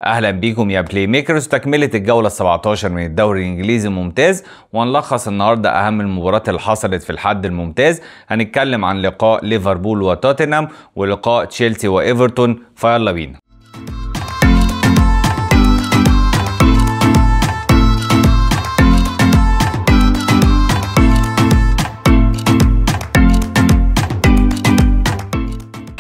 اهلا بيكم يا بلاي ميكرز. تكمله الجوله 17 من الدوري الانجليزي الممتاز، وهنلخص النهارده اهم المباريات اللي حصلت في الحد الممتاز. هنتكلم عن لقاء ليفربول وتوتنهام ولقاء تشيلسي وايفرتون، فيلا بينا.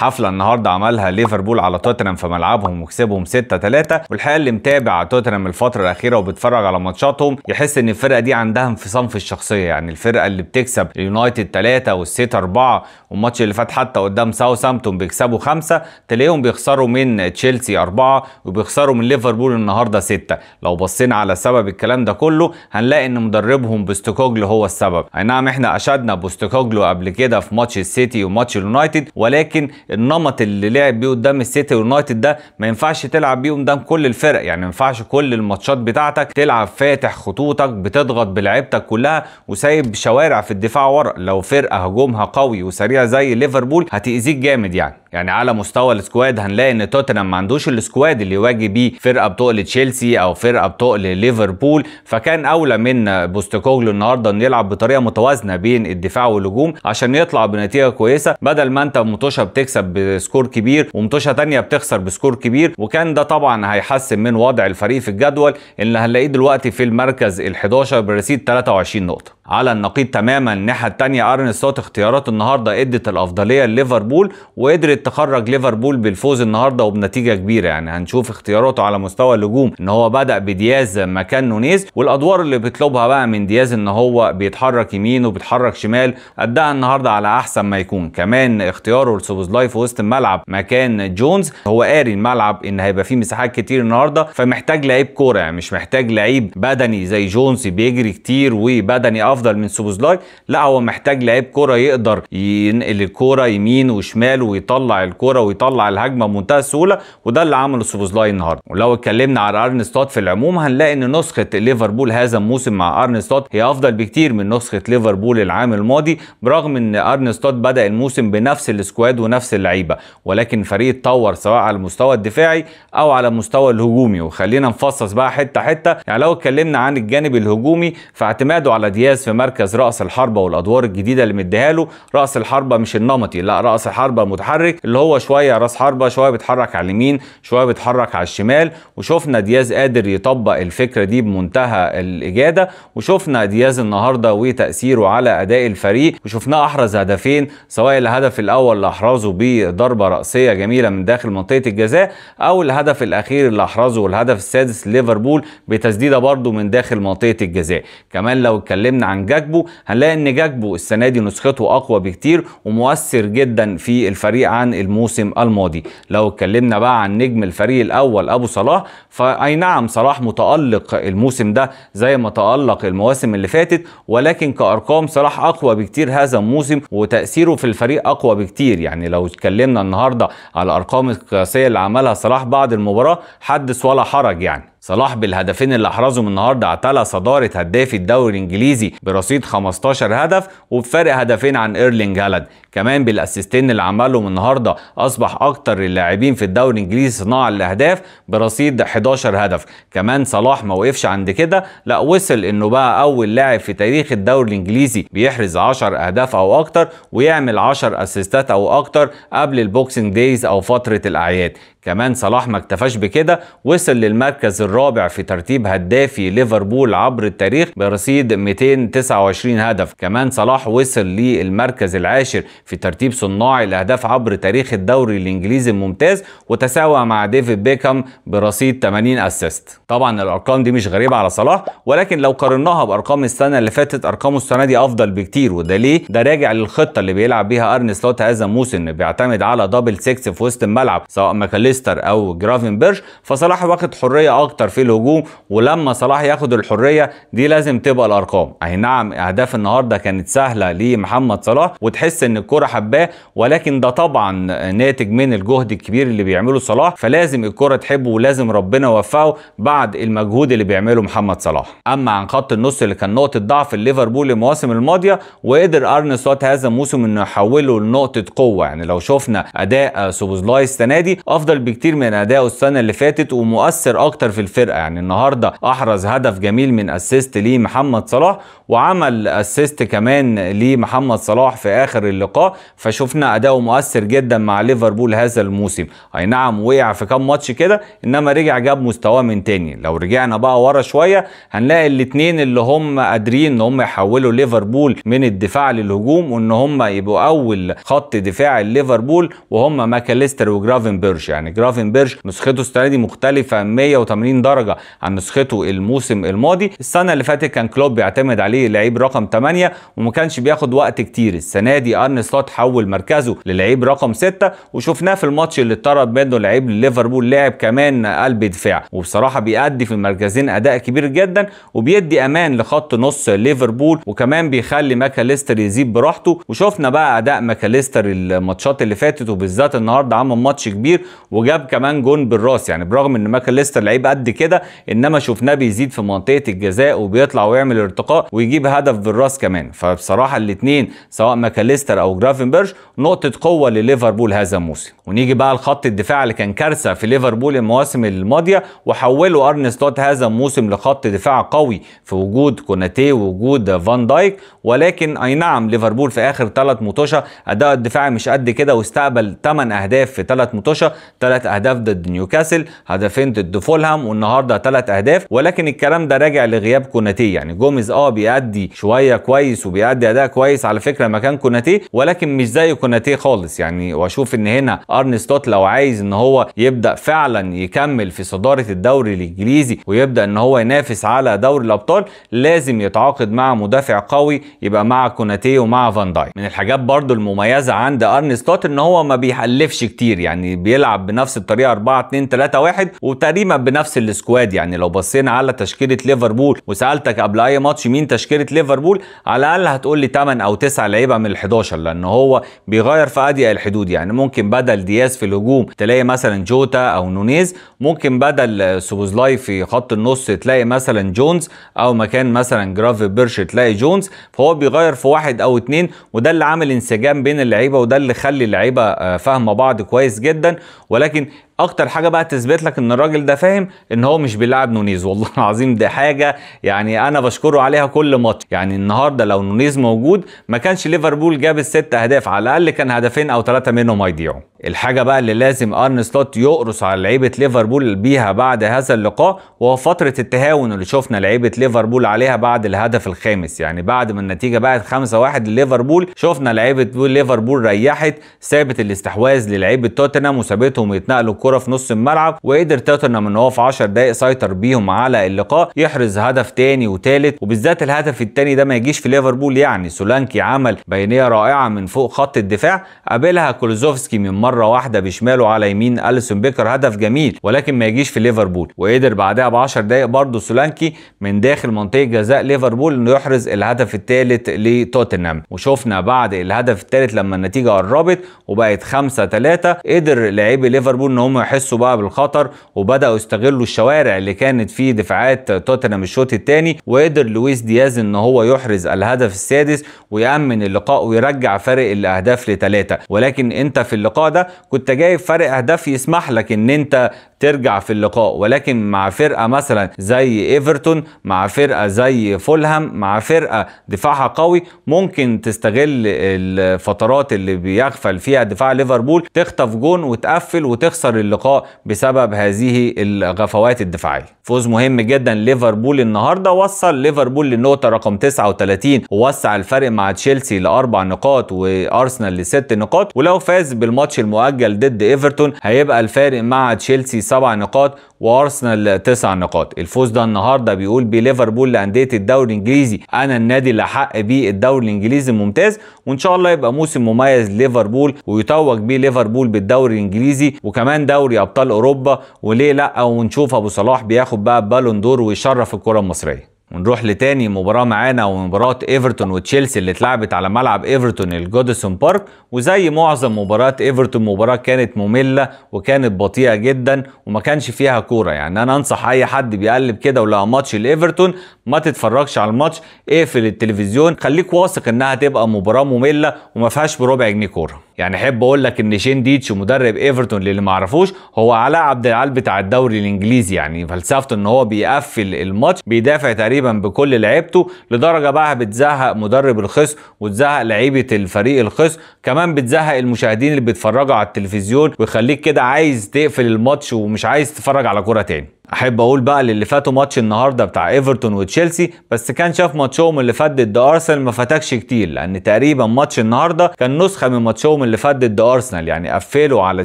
حفله النهارده عملها ليفربول على توتنهام في ملعبهم وكسبهم 6-3. والحقيقه اللي متابع توتنهام الفتره الاخيره وبيتفرج على ماتشاتهم يحس ان الفرقه دي عندها انفصام في الشخصيه. يعني الفرقه اللي بتكسب اليونايتد 3 والسيتي 4، والماتش اللي فات حتى قدام ساوثهامبتون بيكسبوا 5، تلاقيهم بيخسروا من تشيلسي 4 وبيخسروا من ليفربول النهارده 6. لو بصينا على سبب الكلام ده كله هنلاقي ان مدربهم بوستوكوجلو هو السبب. اي نعم احنا اشدنا بوستوكوجلو قبل كده في ماتش السيتي وماتش اليونايتد، ولكن النمط اللي لعب بيه قدام السيتي واليونايتد ده ما ينفعش تلعب بيه قدام كل الفرق. يعني ما ينفعش كل الماتشات بتاعتك تلعب فاتح خطوطك بتضغط بلعبتك كلها وسايب شوارع في الدفاع ورا. لو فرقه هجومها قوي وسريع زي ليفربول هتأذيك جامد. يعني على مستوى السكواد هنلاقي ان توتنهام ما عندوش السكواد اللي يواجه بيه فرقه بتقل تشيلسي او فرقه بتقل ليفربول، فكان اولى من بوستوكوجلو النهارده انه يلعب بطريقه متوازنه بين الدفاع والهجوم عشان يطلع بنتيجه كويسه، بدل ما انت متوشه بتكسب بسكور كبير ومتوشه ثانيه بتخسر بسكور كبير. وكان ده طبعا هيحسن من وضع الفريق في الجدول اللي هنلاقيه دلوقتي في المركز ال11 برصيد 23 نقطه. على النقيض تماما الناحيه الثانيه ارن سلوت اختياراته النهارده ادت الافضليه لليفربول وقدرت تخرج ليفربول بالفوز النهارده وبنتيجه كبيره. يعني هنشوف اختياراته على مستوى الهجوم ان هو بدا بدياز مكان نونيز، والادوار اللي بيطلبها بقى من دياز ان هو بيتحرك يمين وبيتحرك شمال اداها النهارده على احسن ما يكون. كمان اختياره لسوبوزلاي في وسط الملعب مكان جونز، هو قاري الملعب ان هيبقى فيه مساحات كتير النهارده، فمحتاج لعيب كوره، يعني مش محتاج لعيب بدني زي جونز بيجري كتير وبدني افضل من سوبوزلاي، لا هو محتاج لعيب كوره يقدر ينقل الكوره يمين وشمال ويطلع الكوره ويطلع الهجمه بمنتهى السهوله، وده اللي عمله سوبوزلاي النهارده. ولو اتكلمنا على ارن سلوت في العموم هنلاقي ان نسخه ليفربول هذا الموسم مع ارن سلوت هي افضل بكتير من نسخه ليفربول العام الماضي، برغم ان ارن سلوت بدا الموسم بنفس السكواد ونفس اللعيبه، ولكن فريق اتطور سواء على المستوى الدفاعي او على المستوى الهجومي. وخلينا نفصص بقى حته حته. يعني لو اتكلمنا عن الجانب الهجومي فاعتماده على دياز في مركز راس الحربه والادوار الجديده اللي مديها له. راس الحربه مش النمطي، لا راس الحربه متحرك، اللي هو شويه راس حربه شويه بيتحرك على اليمين شويه بيتحرك على الشمال، وشفنا دياز قادر يطبق الفكره دي بمنتهى الاجاده. وشفنا دياز النهارده وتاثيره على اداء الفريق، وشفناه احرز هدفين، سواء الهدف الاول اللي احرزه بضربه راسيه جميله من داخل منطقه الجزاء، او الهدف الاخير اللي احرزه والهدف السادس ليفربول بتسديده برده من داخل منطقه الجزاء. كمان لو اتكلمنا عن جاكبو هنلاقي ان جاكبو السنه دي نسخته اقوى بكتير ومؤثر جدا في الفريق عن الموسم الماضي. لو اتكلمنا بقى عن نجم الفريق الاول ابو صلاح، فاي نعم صلاح متالق الموسم ده زي ما تالق المواسم اللي فاتت، ولكن كارقام صلاح اقوى بكتير هذا الموسم وتاثيره في الفريق اقوى بكتير. يعني لو اتكلمنا النهارده على الارقام القياسيه اللي عملها صلاح بعد المباراه حدث ولا حرج. يعني صلاح بالهدفين اللي احرزهم النهارده اعتلى صداره هدافي الدوري الانجليزي برصيد 15 هدف وبفرق هدفين عن ايرلينج هالاند. كمان بالاسيستين اللي عملهم النهارده اصبح اكتر اللاعبين في الدوري الانجليزي صناعه للاهداف برصيد 11 هدف. كمان صلاح ما وقفش عند كده، لا وصل انه بقى اول لاعب في تاريخ الدوري الانجليزي بيحرز 10 اهداف او اكتر ويعمل 10 اسيستات او اكتر قبل البوكسنج دايز او فتره الاعياد. كمان صلاح ما اكتفاش بكده، وصل للمركز الرابع في ترتيب هدافي ليفربول عبر التاريخ برصيد 229 هدف. كمان صلاح وصل للمركز العاشر في ترتيب صناعي الاهداف عبر تاريخ الدوري الانجليزي الممتاز، وتساوى مع ديفيد بيكهام برصيد 80 اسيست. طبعا الارقام دي مش غريبه على صلاح، ولكن لو قارناها بارقام السنه اللي فاتت ارقامه السنه دي افضل بكتير. وده ليه؟ ده راجع للخطه اللي بيلعب بيها ارن سلوت هذا الموسم، بيعتمد على دبل 6 في وسط الملعب سواء ماكاليستر او جرافنبرش، فصلاح واخد حريه اكتر اكتر في الهجوم، ولما صلاح ياخد الحريه دي لازم تبقى الارقام. اي نعم اهداف النهارده كانت سهله لمحمد صلاح وتحس ان الكره حباه، ولكن ده طبعا ناتج من الجهد الكبير اللي بيعمله صلاح، فلازم الكره تحبه ولازم ربنا يوفقه بعد المجهود اللي بيعمله محمد صلاح. اما عن خط النص اللي كان نقطه ضعف ليفربول المواسم الماضيه، وقدر ارن سلوت هذا الموسم انه يحوله لنقطه قوه. يعني لو شفنا اداء سوبوزلاي السنه دي افضل بكتير من اداؤه السنه اللي فاتت ومؤثر اكتر في الفرقه. يعني النهارده احرز هدف جميل من اسيست لمحمد صلاح، وعمل اسيست كمان لمحمد صلاح في اخر اللقاء، فشفنا اداؤه مؤثر جدا مع ليفربول هذا الموسم. اي نعم وقع في كام ماتش كده، انما رجع جاب مستواه من تاني. لو رجعنا بقى ورا شويه هنلاقي الاثنين اللي هم قادرين ان هم يحولوا ليفربول من الدفاع للهجوم، وان هم يبقوا اول خط دفاع ليفربول، وهم ماكاليستر وجرافنبرش. يعني جرافنبرش نسخته السنه دي مختلفه 180 درجه عن نسخته الموسم الماضي. السنه اللي فاتت كان كلوب بيعتمد عليه لعيب رقم 8 وما كانش بياخد وقت كتير. السنه دي ارن سلوت حول مركزه للعيب رقم 6، وشفناه في الماتش اللي اتطرد منه لعيب ليفربول، لعب كمان قلب دفاع، وبصراحه بيأدي في المركزين اداء كبير جدا، وبيدي امان لخط نص ليفربول، وكمان بيخلي ماكاليستر يزيد براحته. وشفنا بقى اداء ماكاليستر الماتشات اللي فاتت وبالذات النهارده عمل ماتش كبير وجاب كمان جون بالراس. يعني برغم ان ماكاليستر لعيب قد كده، انما شفناه بيزيد في منطقه الجزاء وبيطلع ويعمل ارتقاء ويجيب هدف بالراس كمان. فبصراحه الاثنين سواء ماكاليستر او جرافنبرش نقطه قوه لليفربول هذا الموسم. ونيجي بقى لخط الدفاع اللي كان كارثه في ليفربول المواسم الماضيه، وحوله ارن سلوت هذا الموسم لخط دفاع قوي في وجود كوناتي ووجود فان دايك. ولكن اي نعم ليفربول في اخر 3 ماتشات اداء الدفاعي مش قد كده، واستقبل 8 اهداف في 3 ماتشات، 3 اهداف ضد نيوكاسل، هدفين ضد فولهام، والنهارده 3 اهداف. ولكن الكلام ده راجع لغياب كوناتي. يعني جوميز بيأدي شويه كويس وبيأدي اداء كويس على فكره مكان كوناتي، ولكن مش زي كوناتي خالص. يعني واشوف ان هنا ارن سلوت لو عايز ان هو يبدا فعلا يكمل في صداره الدوري الانجليزي ويبدا ان هو ينافس على دوري الابطال، لازم يتعاقد مع مدافع قوي يبقى مع كوناتي ومع فان دايك. من الحاجات برضو المميزه عند ارن سلوت ان هو ما بيحلفش كتير، يعني بيلعب بنفس الطريقه 4-2-3-1 وتقريبا بنفس السكواد. يعني لو بصينا على تشكيله ليفربول وسالتك قبل اي ماتش مين تشكيله ليفربول، على الاقل هتقول لي 8 أو 9 لعيبه من ال11، لان هو بيغير في اضيق الحدود. يعني ممكن بدل دياز في الهجوم تلاقي مثلا جوتا او نونيز، ممكن بدل سوبوزلاي في خط النص تلاقي مثلا جونز، او مكان مثلا جرافنبرش تلاقي جونز. فهو بيغير في 1 أو 2، وده اللي عامل انسجام بين اللعيبه، وده اللي خلي اللعيبه فاهمه بعض كويس جدا. ولكن اكتر حاجه بقى تثبت لك ان الراجل ده فاهم ان هو مش بيلعب نونيز. والله العظيم ده حاجه يعني انا بشكره عليها كل ماتش. يعني النهارده لو نونيز موجود ما كانش ليفربول جاب ال6 اهداف، على الاقل كان هدفين او 3 منهم هيضيعوا. الحاجه بقى اللي لازم ارن سلوت يقرص على لعيبه ليفربول بيها بعد هذا اللقاء، وهو فتره التهاون اللي شفنا لعيبه ليفربول عليها بعد الهدف الخامس. يعني بعد ما النتيجه بقت 5-1 لليفربول، شفنا لعيبه ليفربول ريحت، سابت الاستحواذ للعيبه توتنهام وسابتهم يتنقلوا الكره في نص الملعب، وقدر توتنهام ان هو في 10 دقائق سيطر بيهم على اللقاء، يحرز هدف تاني وتالت. وبالذات الهدف التاني ده ما يجيش في ليفربول. يعني سولانكي عمل بينيه رائعه من فوق خط الدفاع، قابلها كولوزوفسكي من مره واحده بشماله على يمين اليسون بيكر، هدف جميل، ولكن ما يجيش في ليفربول. وقدر بعدها ب10 دقائق برضه سولانكي من داخل منطقه جزاء ليفربول انه يحرز الهدف الثالث لتوتنهام. وشفنا بعد الهدف الثالث لما النتيجه قربت وبقت 5-3، قدر لاعبي ليفربول ان هم يحسوا بقى بالخطر، وبداوا يستغلوا الشوارع اللي كانت في دفاعات توتنهام الشوط الثاني، وقدر لويس دياز ان هو يحرز الهدف السادس ويأمن اللقاء ويرجع فرق الاهداف ل3. ولكن انت في اللقاء ده كنت جايب فرق اهداف يسمح لك ان انت ترجع في اللقاء، ولكن مع فرقه مثلا زي ايفرتون، مع فرقه زي فولهام، مع فرقه دفاعها قوي، ممكن تستغل الفترات اللي بيغفل فيها دفاع ليفربول، تخطف جون وتقفل وتخسر اللقاء بسبب هذه الغفوات الدفاعيه. فوز مهم جدا ليفربول النهارده، وصل ليفربول للنقطه رقم 39 ووسع الفرق مع تشيلسي ل4 نقاط وارسنال ل6 نقاط. ولو فاز بالماتش المؤجل ضد ايفرتون هيبقى الفارق مع تشيلسي 7 نقاط وارسنال 9 نقاط. الفوز ده النهارده بيقول بليفربول لانديه الدوري الانجليزي انا النادي اللي حق بيه الدوري الانجليزي الممتاز، وان شاء الله يبقى موسم مميز لليفربول ويتوج بيه ليفربول بالدوري الانجليزي وكمان دوري ابطال اوروبا، وليه لا ونشوف ابو صلاح بياخد بقى بالون دور ويشرف الكره المصريه. ونروح لتاني مباراة معانا ومباراة ايفرتون وتشيلسي اللي اتلعبت على ملعب ايفرتون الجوديسون بارك. وزي معظم مباريات ايفرتون مباراة كانت مملة وكانت بطيئة جدا وما كانش فيها كورة. يعني انا انصح اي حد بيقلب كده ولقى ماتش الايفرتون ما تتفرجش على الماتش، اقفل التلفزيون، خليك واثق انها تبقى مباراة مملة وما فيهاش بربع جنيه كورة. يعني احب اقول لك ان شين ديتش مدرب ايفرتون اللي ما عرفوش هو علاء عبد العال بتاع الدوري الانجليزي. يعني فلسفته ان هو بيقفل الماتش، بيدافع تقريبا بكل لعيبته لدرجه بقى بتزهق مدرب الخصم وتزهق لعيبه الفريق الخصم، كمان بتزهق المشاهدين اللي بيتفرجوا على التلفزيون ويخليك كده عايز تقفل الماتش ومش عايز تتفرج على كوره تاني. احب اقول بقى للي فاتوا ماتش النهارده بتاع ايفرتون وتشيلسي بس كان شاف ماتشهم اللي فات ضد ارسنال ما فاتكش كتير، لان تقريبا ماتش النهارده كان نسخه من ماتشهم اللي فات ضد ارسنال. يعني قفلوا على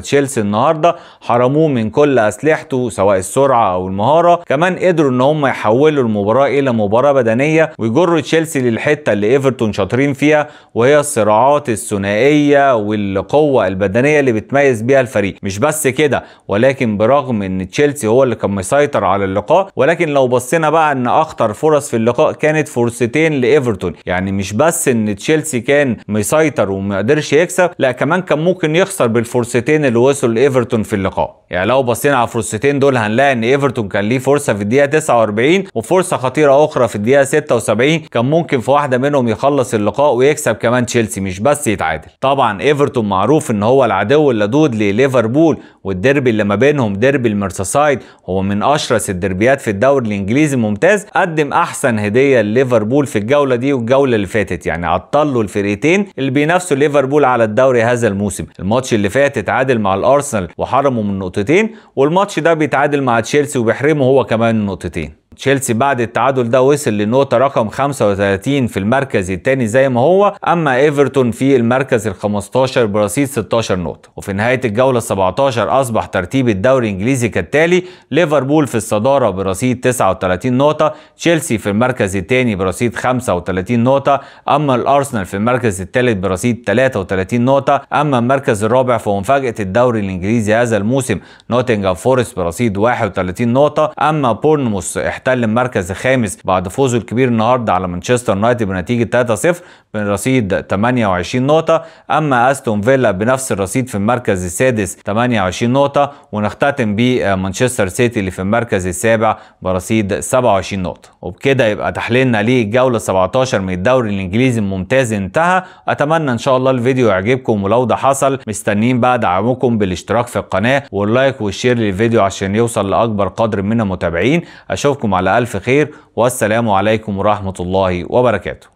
تشيلسي النهارده، حرموه من كل اسلحته سواء السرعه او المهاره، كمان قدروا ان هم يحولوا المباراه الى مباراه بدنيه ويجروا تشيلسي للحته اللي ايفرتون شاطرين فيها وهي الصراعات الثنائيه والقوه البدنيه اللي بتميز بيها الفريق. مش بس كده، ولكن برغم ان تشيلسي هو اللي كان سيطر على اللقاء، ولكن لو بصينا بقى ان اخطر فرص في اللقاء كانت فرصتين لايفرتون. يعني مش بس ان تشيلسي كان مسيطر وما قدرش يكسب، لا كمان كان ممكن يخسر بالفرصتين اللي وصلوا لايفرتون في اللقاء. يعني لو بصينا على الفرصتين دول هنلاقي ان ايفرتون كان ليه فرصه في الدقيقه 49 وفرصه خطيره اخرى في الدقيقه 76 كان ممكن في واحده منهم يخلص اللقاء ويكسب كمان تشيلسي مش بس يتعادل. طبعا ايفرتون معروف ان هو العدو اللدود لليفربول، والديربي اللي ما بينهم ديربي الميرسيسايد هو من اشرس الدربيات في الدوري الانجليزي الممتاز. قدم احسن هديه لليفربول في الجوله دي والجوله اللي فاتت، يعني عطلوا الفرقتين اللي بينافسوا ليفربول على الدوري هذا الموسم. الماتش اللي فات اتعادل مع الارسنال وحرمه من نقطتين، والماتش ده بيتعادل مع تشيلسي وبيحرمه هو كمان نقطتين. تشيلسي بعد التعادل ده وصل لنقطة رقم 35 في المركز الثاني زي ما هو، اما ايفرتون في المركز ال 15 برصيد 16 نقطة. وفي نهاية الجولة 17 اصبح ترتيب الدوري الانجليزي كالتالي: ليفربول في الصدارة برصيد 39 نقطة، تشيلسي في المركز الثاني برصيد 35 نقطة، اما الارسنال في المركز الثالث برصيد 33 نقطة، اما المركز الرابع في مفاجأة الدوري الانجليزي هذا الموسم نوتنغهام فورست برصيد 31 نقطة، اما بورنموث احتل المركز الخامس بعد فوزه الكبير النهارده على مانشستر يونايتد بنتيجه 3-0 برصيد 28 نقطه، اما استون فيلا بنفس الرصيد في المركز السادس 28 نقطه، ونختتم بمانشستر سيتي اللي في المركز السابع برصيد 27 نقطه. وبكده يبقى تحليلنا للجوله 17 من الدوري الانجليزي الممتاز انتهى. اتمنى ان شاء الله الفيديو يعجبكم، ولو ده حصل مستنيين بقى دعمكم بالاشتراك في القناه واللايك والشير للفيديو عشان يوصل لاكبر قدر من المتابعين. اشوفكم على ألف خير، والسلام عليكم ورحمة الله وبركاته.